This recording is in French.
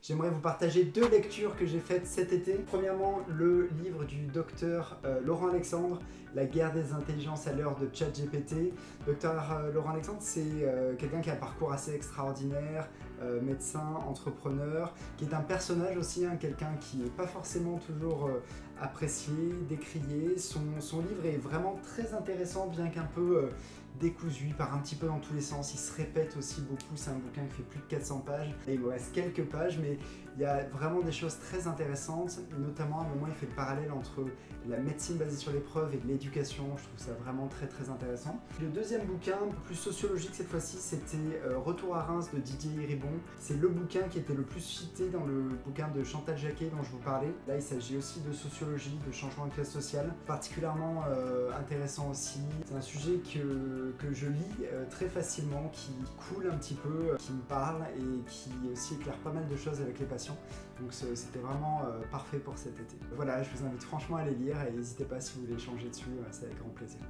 J'aimerais vous partager deux lectures que j'ai faites cet été. Premièrement, le livre du docteur Laurent Alexandre, La guerre des intelligences à l'heure de ChatGPT. Docteur Laurent Alexandre, c'est quelqu'un qui a un parcours assez extraordinaire, médecin, entrepreneur, qui est un personnage aussi, hein, quelqu'un qui n'est pas forcément toujours apprécié, décrié. Son livre est vraiment très intéressant, bien qu'un peu décousu, il part un petit peu dans tous les sens, il se répète aussi beaucoup, c'est un bouquin qui fait plus de 400 pages, et il me reste quelques pages, mais il y a vraiment des choses très intéressantes, notamment à un moment il fait le parallèle entre la médecine basée sur l'épreuve et de l'éducation, je trouve ça vraiment très intéressant. Le deuxième bouquin, plus sociologique cette fois-ci, c'était Retour à Reims de Didier Iribon. C'est le bouquin qui était le plus cité dans le bouquin de Chantal Jacquet dont je vous parlais. Là il s'agit aussi de sociologie, de changement de classe sociale, particulièrement intéressant aussi. C'est un sujet que je lis très facilement, qui coule un petit peu, qui me parle et qui aussi éclaire pas mal de choses avec les patients. Donc c'était vraiment parfait pour cet été. Voilà, je vous invite franchement à les lire et n'hésitez pas si vous voulez échanger dessus, c'est avec grand plaisir.